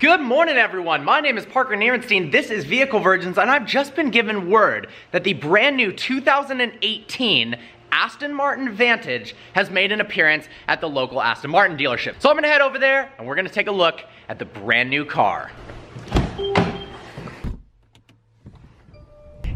Good morning, everyone. My name is Parker Nierenstein. This is Vehicle Virgins, and I've just been given word that the brand new 2018 Aston Martin Vantage has made an appearance at the local Aston Martin dealership. So I'm gonna head over there and we're gonna take a look at the brand new car.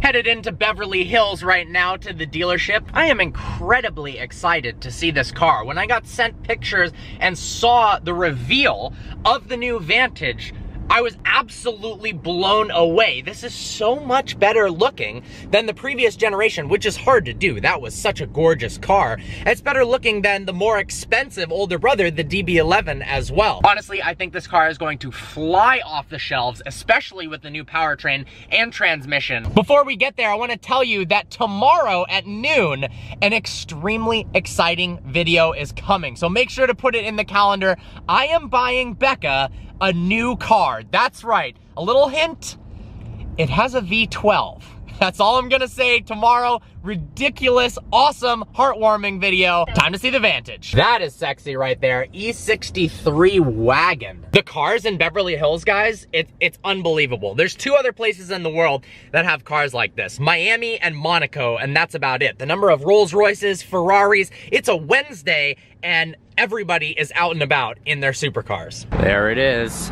Headed into Beverly Hills right now to the dealership. I am incredibly excited to see this car. When I got sent pictures and saw the reveal of the new Vantage, I was absolutely blown away. This is so much better looking than the previous generation, which is hard to do. That was such a gorgeous car. It's better looking than the more expensive older brother, the DB11 as well. Honestly, I think this car is going to fly off the shelves, especially with the new powertrain and transmission. Before we get there, I want to tell you that tomorrow at noon, an extremely exciting video is coming. So make sure to put it in the calendar. I am buying Becca a new car. That's right. A little hint, it has a V12. That's all I'm gonna say tomorrow. Ridiculous, awesome, heartwarming video. Time to see the Vantage. That is sexy right there. E63 wagon. The cars in Beverly Hills, guys, it's unbelievable. There's two other places in the world that have cars like this. Miami and Monaco, and that's about it. The number of Rolls Royces, Ferraris, it's a Wednesday, and everybody is out and about in their supercars. There it is.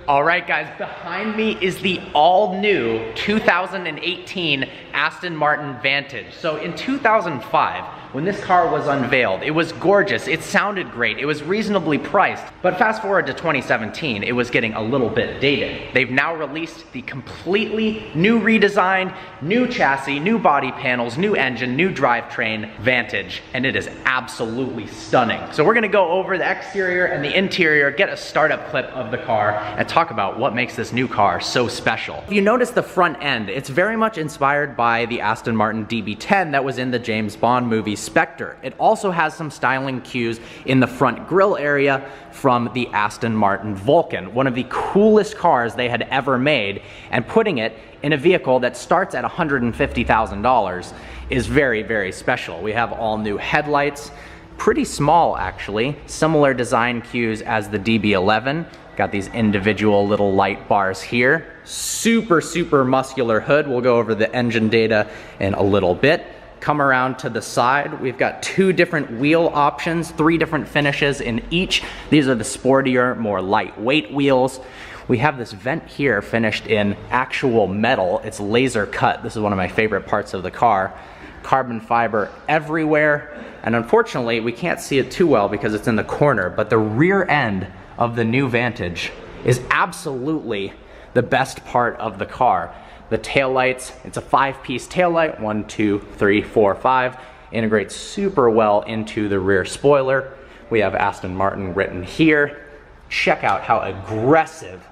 All right, guys, behind me is the all-new 2018 Aston Martin Vantage. So in 2005, when this car was unveiled, it was gorgeous, it sounded great, it was reasonably priced, but fast forward to 2017, it was getting a little bit dated. They've now released the completely new redesign, new chassis, new body panels, new engine, new drivetrain Vantage, and it is absolutely stunning. So we're gonna go over the exterior and the interior, get a startup clip of the car, and talk about what makes this new car so special. If you notice the front end, it's very much inspired by the Aston Martin DB10 that was in the James Bond movie Spectre. It also has some styling cues in the front grille area from the Aston Martin Vulcan, one of the coolest cars they had ever made, and putting it in a vehicle that starts at $150,000 is very, very special. We have all new headlights, pretty small actually, similar design cues as the DB11. Got these individual little light bars here. Super muscular hood. We'll go over the engine data in a little bit. Come around to the side, we've got two different wheel options, three different finishes in each. These are the sportier, more lightweight wheels. We have this vent here finished in actual metal. It's laser cut. This is one of my favorite parts of the car. Carbon fiber everywhere. And unfortunately, we can't see it too well because it's in the corner, but the rear end of the new Vantage is absolutely the best part of the car. The taillights, it's a 5-piece taillight, 1, 2, 3, 4, 5, integrates super well into the rear spoiler. We have Aston Martin written here. Check out how aggressive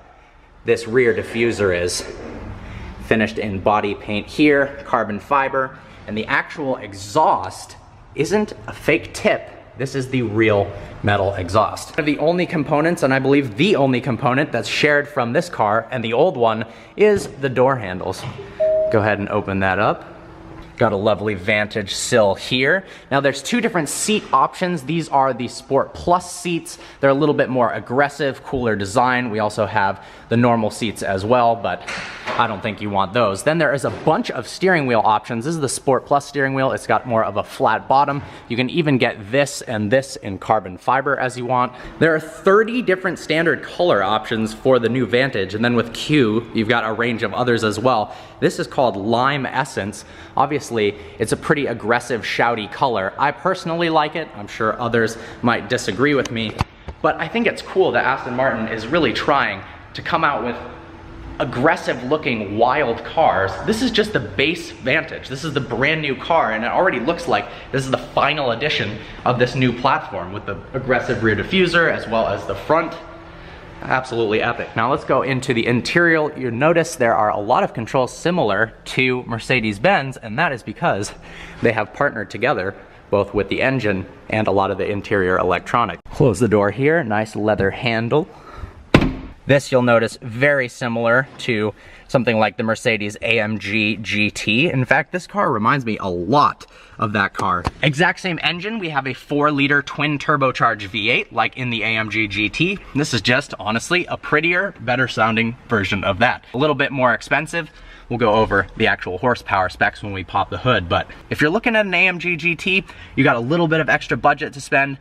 this rear diffuser is. Finished in body paint here, carbon fiber, and the actual exhaust isn't a fake tip. This is the real metal exhaust. One of the only components, and I believe the only component that's shared from this car and the old one, is the door handles. Go ahead and open that up. Got a lovely Vantage sill here. Now there's two different seat options. These are the Sport Plus seats. They're a little bit more aggressive, cooler design. We also have the normal seats as well, but I don't think you want those. Then there is a bunch of steering wheel options. This is the Sport Plus steering wheel. It's got more of a flat bottom. You can even get this and this in carbon fiber as you want. There are 30 different standard color options for the new Vantage, and then with Q, you've got a range of others as well. This is called Lime Essence. Obviously, it's a pretty aggressive, shouty color. I personally like it. I'm sure others might disagree with me, but I think it's cool that Aston Martin is really trying to come out with aggressive looking wild cars. This is just the base Vantage. This is the brand new car, and it already looks like this is the final edition of this new platform with the aggressive rear diffuser as well as the front. Absolutely epic. Now let's go into the interior. You'll notice there are a lot of controls similar to Mercedes-Benz, and that is because they have partnered together both with the engine and a lot of the interior electronics. Close the door here, nice leather handle. This you'll notice very similar to something like the Mercedes AMG GT. In fact, this car reminds me a lot of that car. Exact same engine, we have a 4-liter twin turbocharged V8 like in the AMG GT. This is just honestly a prettier, better sounding version of that. A little bit more expensive. We'll go over the actual horsepower specs when we pop the hood, but if you're looking at an AMG GT, you got a little bit of extra budget to spend,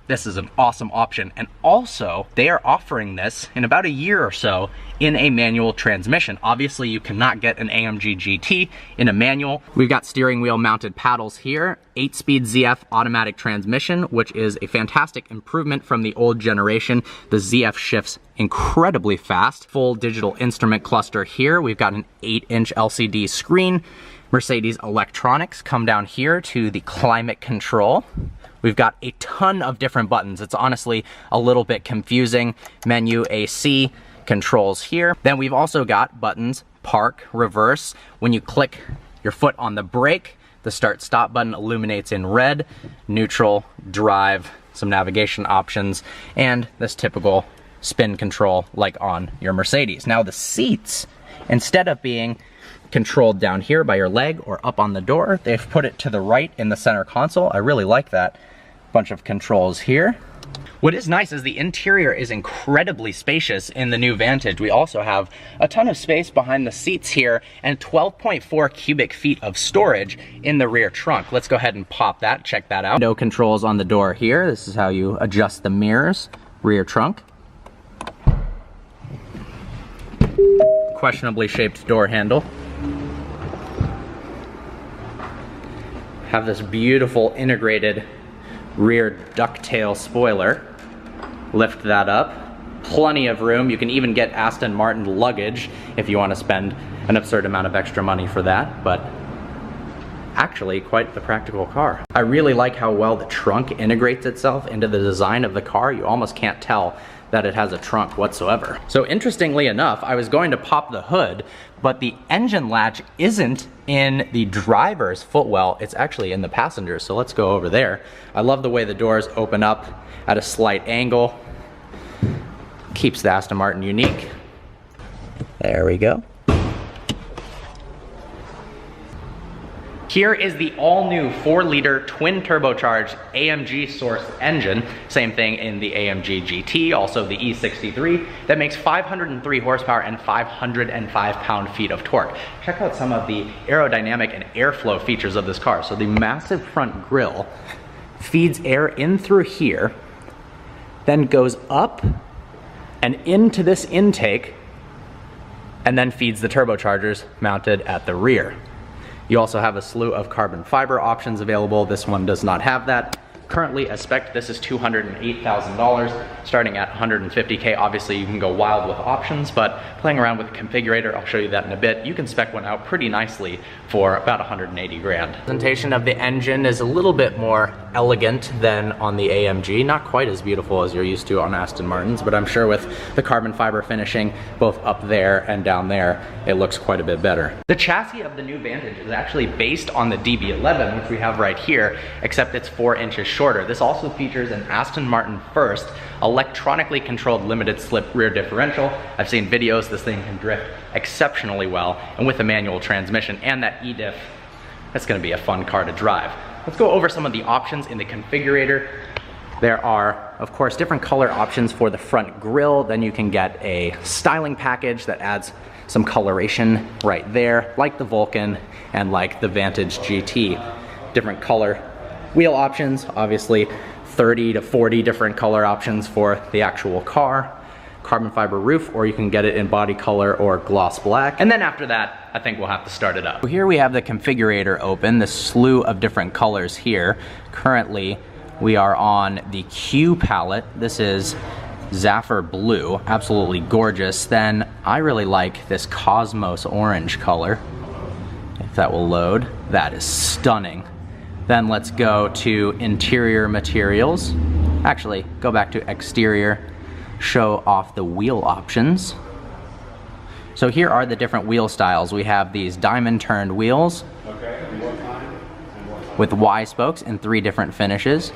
this is an awesome option. And also, they are offering this in about a year or so in a manual transmission. Obviously, you cannot get an AMG GT in a manual. We've got steering wheel mounted paddles here, 8-speed ZF automatic transmission, which is a fantastic improvement from the old generation. The ZF shifts incredibly fast. Full digital instrument cluster here. We've got an 8-inch LCD screen. Mercedes electronics come down here to the climate control. We've got a ton of different buttons. It's honestly a little bit confusing. Menu, AC, controls here. Then we've also got buttons, park, reverse. When you click your foot on the brake, the start-stop button illuminates in red, neutral, drive, some navigation options, and this typical spin control like on your Mercedes. Now the seats, instead of being controlled down here by your leg or up on the door, they've put it to the right in the center console. I really like that. Bunch of controls here. What is nice is the interior is incredibly spacious in the new Vantage. We also have a ton of space behind the seats here and 12.4 cubic feet of storage in the rear trunk. Let's go ahead and pop that, check that out. Window controls on the door here. This is how you adjust the mirrors. Rear trunk. Questionably shaped door handle. Have this beautiful integrated rear ducktail spoiler. Lift that up. Plenty of room. You can even get Aston Martin luggage if you want to spend an absurd amount of extra money for that, but actually quite the practical car. I really like how well the trunk integrates itself into the design of the car. You almost can't tell that it has a trunk whatsoever. So interestingly enough, I was going to pop the hood, but the engine latch isn't in the driver's footwell, it's actually in the passenger's, so let's go over there. I love the way the doors open up at a slight angle. Keeps the Aston Martin unique. There we go. Here is the all-new 4-liter twin turbocharged AMG sourced engine. Same thing in the AMG GT, also the E63, that makes 503 horsepower and 505 pound-feet of torque. Check out some of the aerodynamic and airflow features of this car. So the massive front grille feeds air in through here, then goes up and into this intake, and then feeds the turbochargers mounted at the rear. You also have a slew of carbon fiber options available. This one does not have that. Currently, as spec, this is $208,000, starting at $150K. Obviously, you can go wild with options, but playing around with the configurator, I'll show you that in a bit. You can spec one out pretty nicely for about 180 grand. The presentation of the engine is a little bit more elegant than on the AMG. Not quite as beautiful as you're used to on Aston Martins, but I'm sure with the carbon fiber finishing both up there and down there, it looks quite a bit better. The chassis of the new Vantage is actually based on the DB11, which we have right here, except it's 4 inches shorter. This also features an Aston Martin first electronically controlled limited slip rear differential. I've seen videos, this thing can drift exceptionally well, and with a manual transmission and that e-diff, that's going to be a fun car to drive. Let's go over some of the options in the configurator. There are, of course, different color options for the front grille. Then you can get a styling package that adds some coloration right there, like the Vulcan and like the Vantage GT. Different color wheel options, obviously 30 to 40 different color options for the actual car. Carbon fiber roof, or you can get it in body color or gloss black. And then after that, I think we'll have to start it up. So here we have the configurator open, the slew of different colors here. Currently, we are on the Q palette. This is Zephyr Blue, absolutely gorgeous. Then I really like this Cosmos orange color. If that will load, that is stunning. Then let's go to interior materials. Actually, go back to exterior, show off the wheel options. So here are the different wheel styles. We have these diamond turned wheels with Y spokes in 3 different finishes.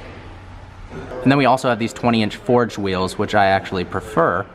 And then we also have these 20-inch forged wheels, which I actually prefer.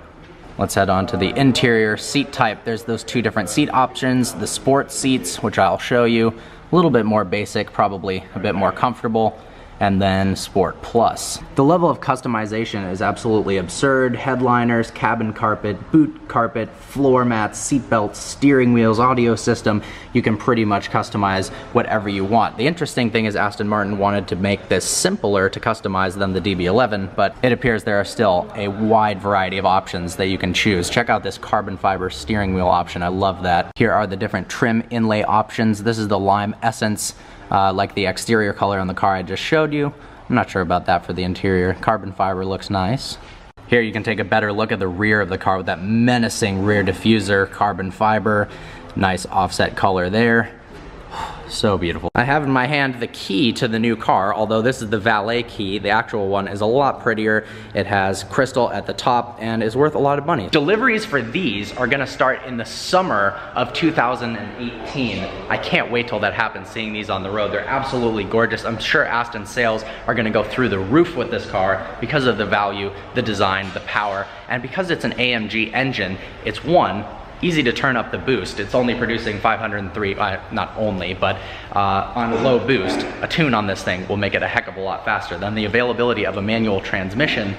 Let's head on to the interior seat type. There's those two different seat options, the sport seats, which I'll show you, a little bit more basic, probably a bit more comfortable, and then Sport Plus. The level of customization is absolutely absurd. Headliners, cabin carpet, boot carpet, floor mats, seat belts, steering wheels, audio system. You can pretty much customize whatever you want. The interesting thing is Aston Martin wanted to make this simpler to customize than the DB11, but it appears there are still a wide variety of options that you can choose. Check out this carbon fiber steering wheel option. I love that. Here are the different trim inlay options. This is the Lime Essence, like the exterior color on the car I just showed you. I'm not sure about that for the interior. Carbon fiber looks nice. Here you can take a better look at the rear of the car with that menacing rear diffuser, carbon fiber, nice offset color there. So beautiful. I have in my hand the key to the new car, although this is the valet key. The actual one is a lot prettier. It has crystal at the top and is worth a lot of money. Deliveries for these are gonna start in the summer of 2018. I can't wait till that happens, seeing these on the road. They're absolutely gorgeous. I'm sure Aston sales are gonna go through the roof with this car because of the value, the design, the power, and because it's an AMG engine, it's easy to turn up the boost. It's only producing 503, not only, but on a low boost, a tune on this thing will make it a heck of a lot faster than the availability of a manual transmission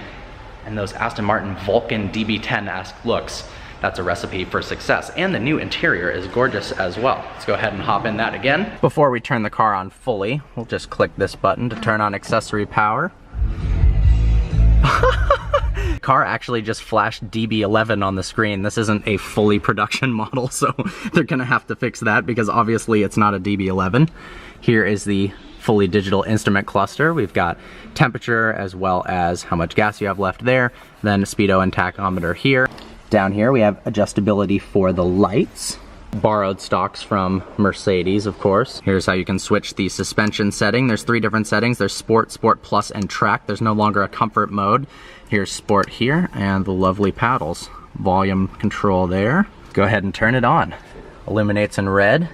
and those Aston Martin Vulcan DB10-esque looks. That's a recipe for success. And the new interior is gorgeous as well. Let's go ahead and hop in that again. Before we turn the car on fully, we'll just click this button to turn on accessory power. Car actually just flashed DB11 on the screen. This isn't a fully production model, so they're gonna have to fix that because obviously it's not a DB11. Here is the fully digital instrument cluster. We've got temperature as well as how much gas you have left there, then speedo and tachometer here. Down here we have adjustability for the lights. Borrowed stocks from Mercedes, of course. Here's how you can switch the suspension setting. There's 3 different settings. There's Sport, Sport Plus, and Track. There's no longer a comfort mode. Here's Sport here, and the lovely paddles. Volume control there. Go ahead and turn it on. Illuminates in red.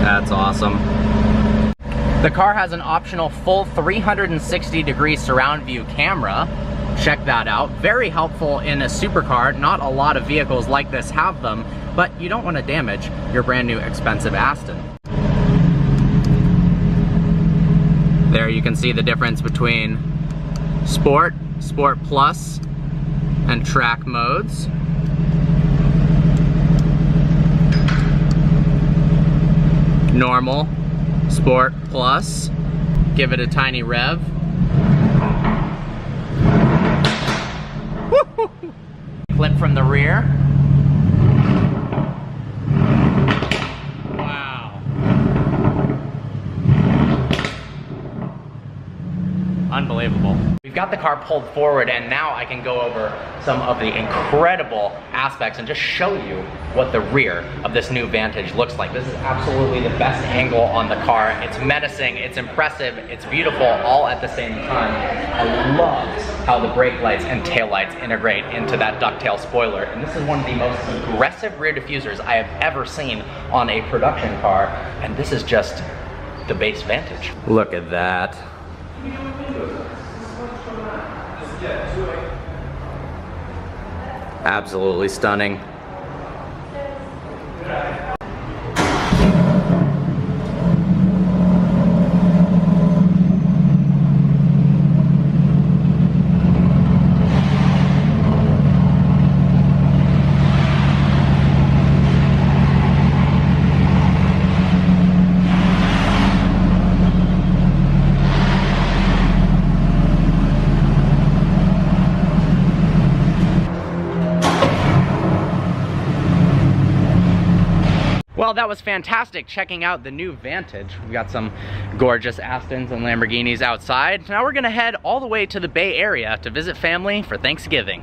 That's awesome. The car has an optional full 360-degree surround view camera. Check that out. Very helpful in a supercar. Not a lot of vehicles like this have them, but you don't want to damage your brand new expensive Aston. There you can see the difference between Sport, Sport Plus, and Track modes. Normal, Sport Plus, give it a tiny rev. Clip from the rear. Wow. Unbelievable. We've got the car pulled forward and now I can go over some of the incredible aspects and just show you what the rear of this new Vantage looks like. This is absolutely the best angle on the car. It's menacing, it's impressive, it's beautiful all at the same time. I love how the brake lights and tail lights integrate into that ducktail spoiler. And this is one of the most aggressive rear diffusers I have ever seen on a production car. And this is just the base Vantage. Look at that. Absolutely stunning. Well, that was fantastic checking out the new Vantage. We've got some gorgeous Astons and Lamborghinis outside. Now we're gonna head all the way to the Bay Area to visit family for Thanksgiving.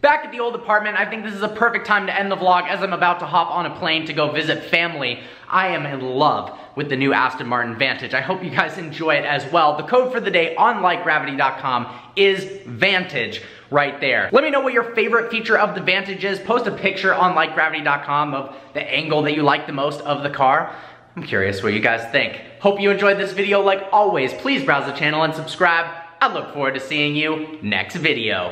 Back at the old apartment, I think this is a perfect time to end the vlog as I'm about to hop on a plane to go visit family. I am in love with the new Aston Martin Vantage. I hope you guys enjoy it as well. The code for the day on lightgravity.com is Vantage. right there. Let me know what your favorite feature of the Vantage is. Post a picture on likegravity.com of the angle that you like the most of the car. I'm curious what you guys think. Hope you enjoyed this video. Like always, please browse the channel and subscribe. I look forward to seeing you next video.